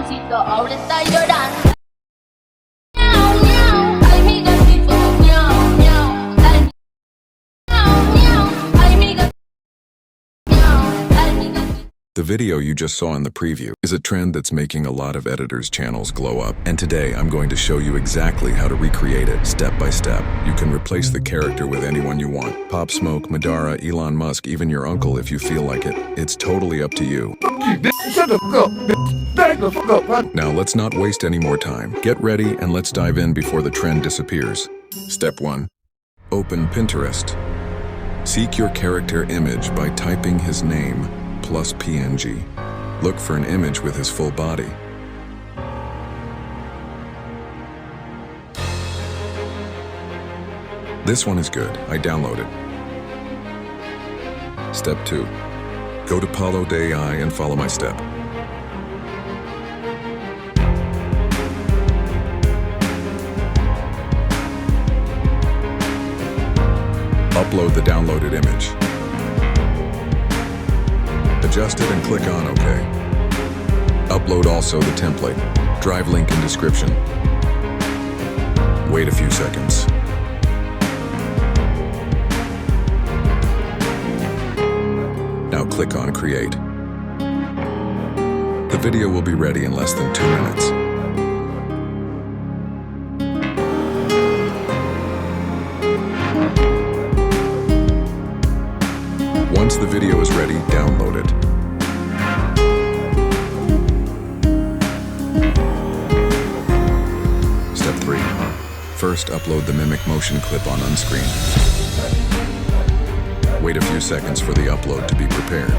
gatito ahora está llorando. Miau, miau, ay mi gatito, miau, miau, ay miau, miau, ay mi gatito, miau, ay mi gatito. The video you just saw in the preview is a trend that's making a lot of editors' channels glow up. And today I'm going to show you exactly how to recreate it step by step. You can replace the character with anyone you want. Pop Smoke, Madara, Elon Musk, even your uncle if you feel like it. It's totally up to you. Shut the fuck up, bitch. Back the fuck up, man. Now let's not waste any more time. Get ready and let's dive in before the trend disappears. Step 1. Open Pinterest. Seek your character image by typing his name plus PNG. Look for an image with his full body. This one is good. I downloaded. Step 2. Go to Palo.ai and follow my step. Upload the downloaded image. Adjust it and click on OK. Upload also the template. Drive link in description. Wait a few seconds. Now click on Create. The video will be ready in less than 2 minutes. Once the video is ready, download it. Step 3. First, upload the mimic motion clip on unscreen. Wait a few seconds for the upload to be prepared.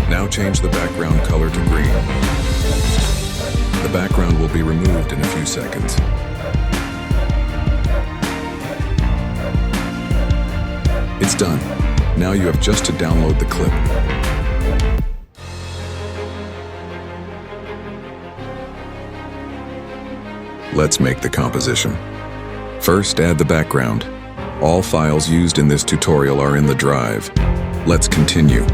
Now change the background color to green. The background will be removed in a few seconds. It's done. Now you have just to download the clip. Let's make the composition. First, add the background. All files used in this tutorial are in the drive. Let's continue.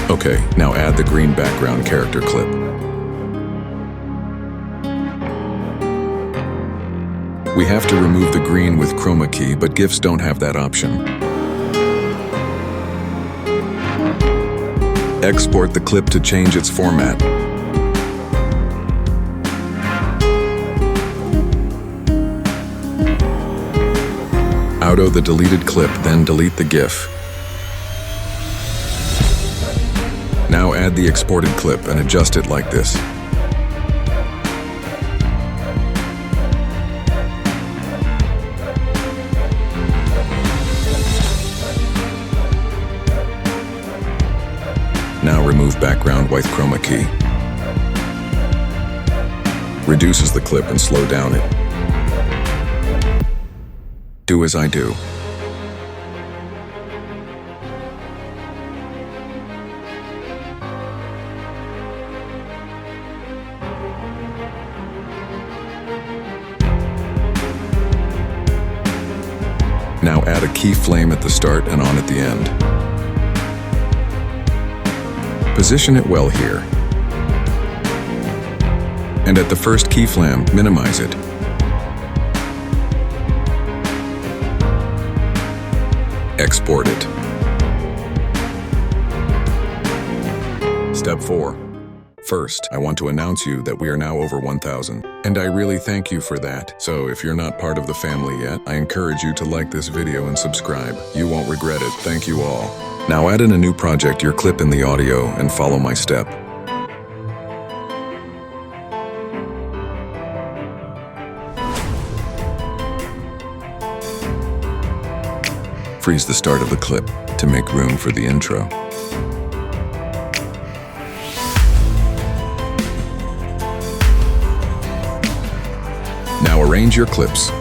Okay, now add the green background character clip. We have to remove the green with chroma key, but GIFs don't have that option. Export the clip to change its format. Auto the deleted clip, then delete the GIF. Now add the exported clip and adjust it like this. Now remove background with chroma key. Reduces the clip and slow down it. Do as I do. Now add a keyframe at the start and on at the end. Position it well here. And at the first keyframe, minimize it. Export it. Step 4. First, I want to announce you that we are now over 1,000. And I really thank you for that. So if you're not part of the family yet, I encourage you to like this video and subscribe. You won't regret it. Thank you all. Now add in a new project, your clip in the audio, and follow my step. Freeze the start of the clip to make room for the intro. Now arrange your clips.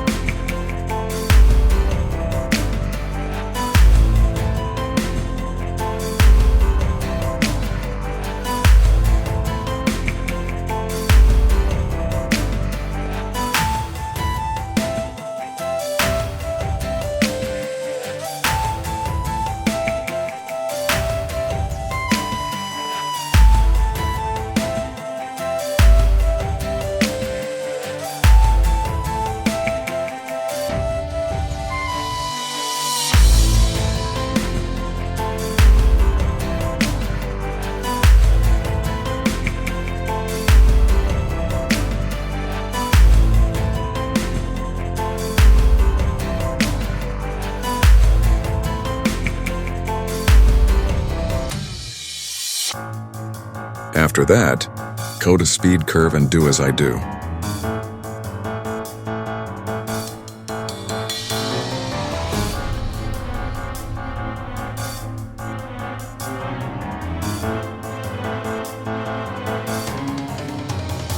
After that, code a speed curve and do as I do.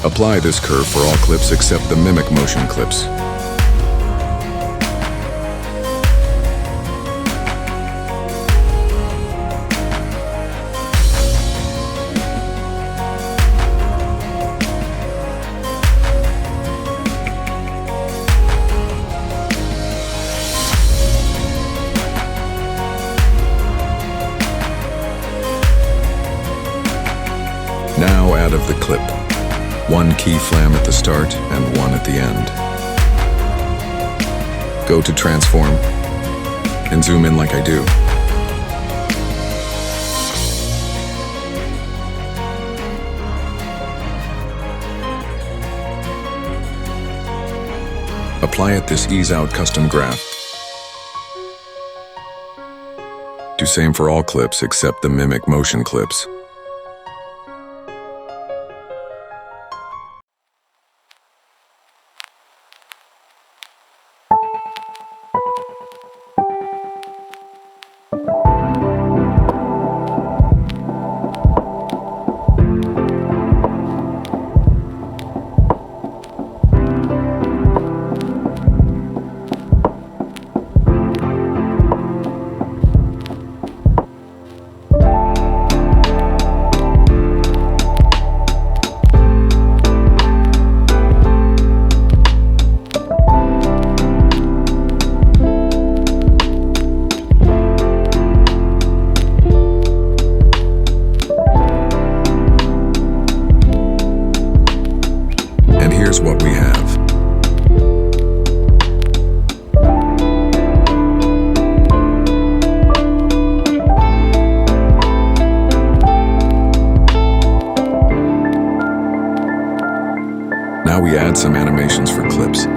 Apply this curve for all clips except the mimic motion clips. Now add of the clip. One key flam at the start and one at the end. Go to transform and zoom in like I do. Apply it this ease out custom graph. Do same for all clips except the mimic motion clips. Here's what we have. Now we add some animations for clips.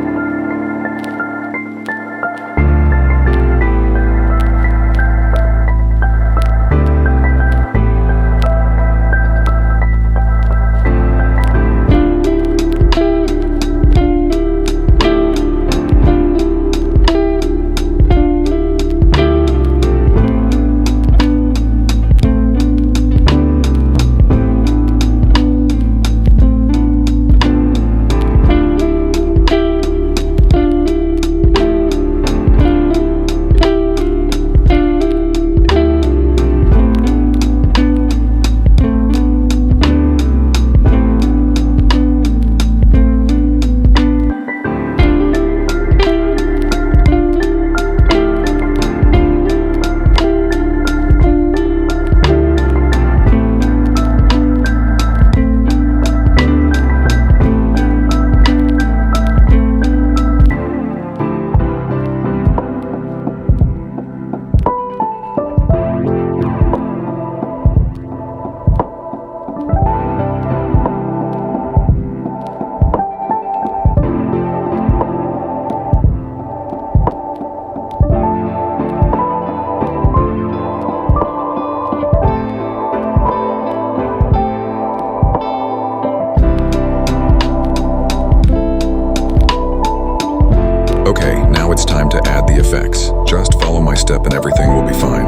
Okay, now it's time to add the effects. Just follow my step and everything will be fine.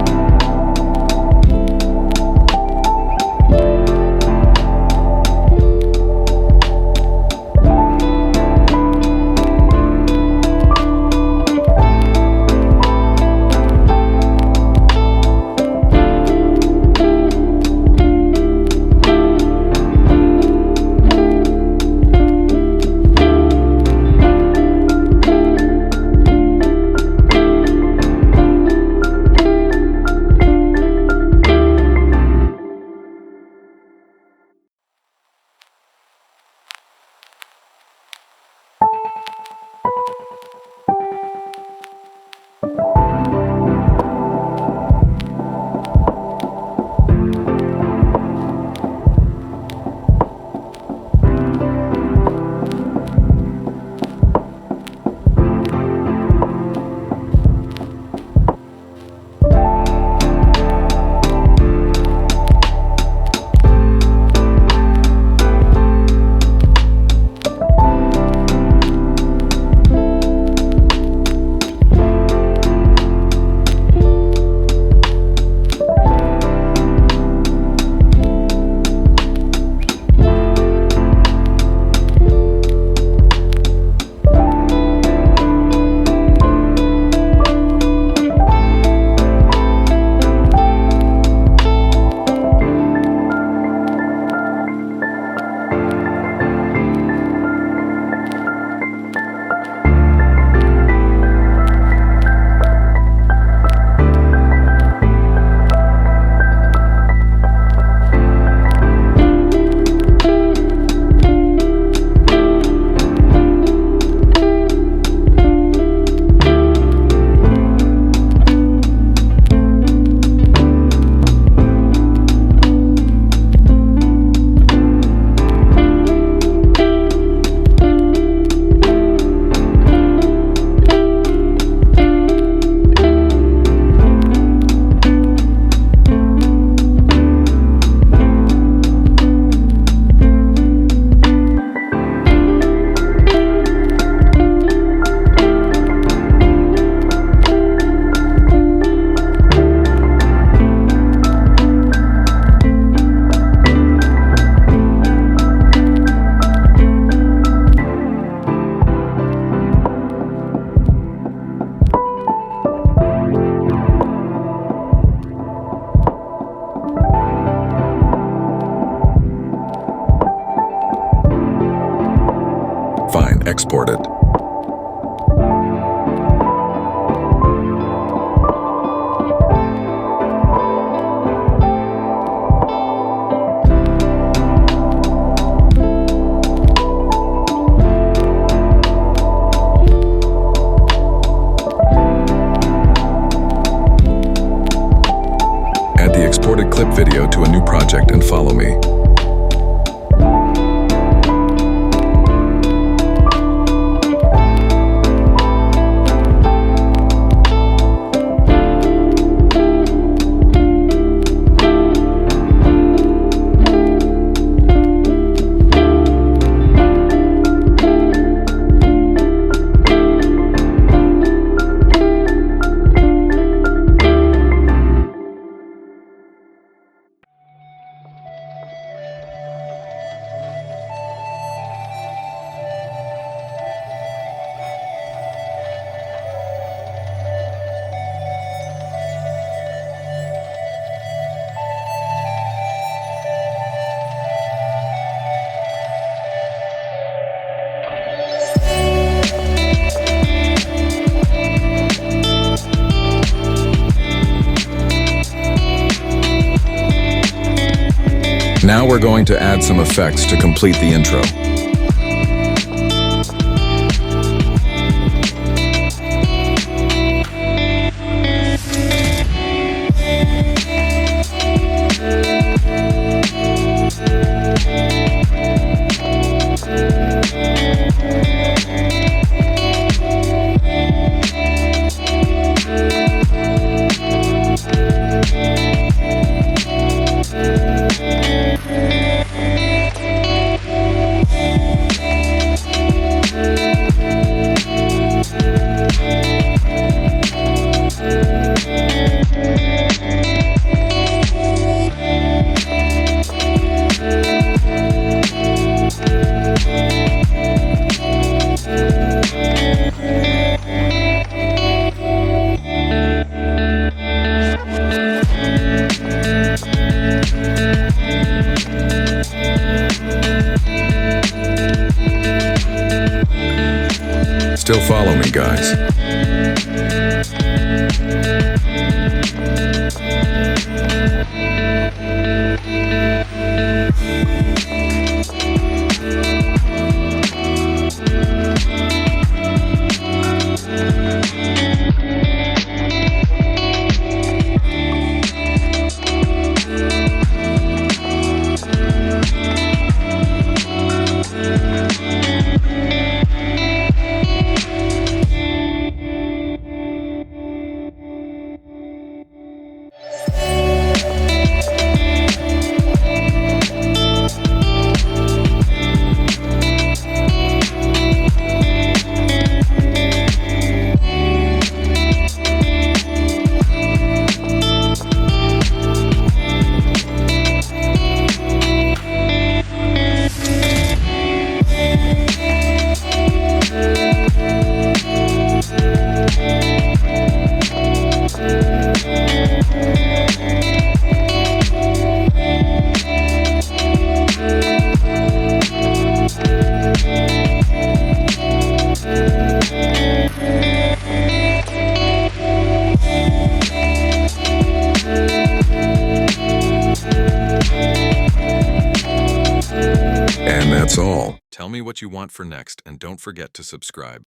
export it. Add the exported clip video to a new project and follow me. Now we're going to add some effects to complete the intro. Still follow me, guys. And that's all. Tell me what you want for next, and don't forget to subscribe.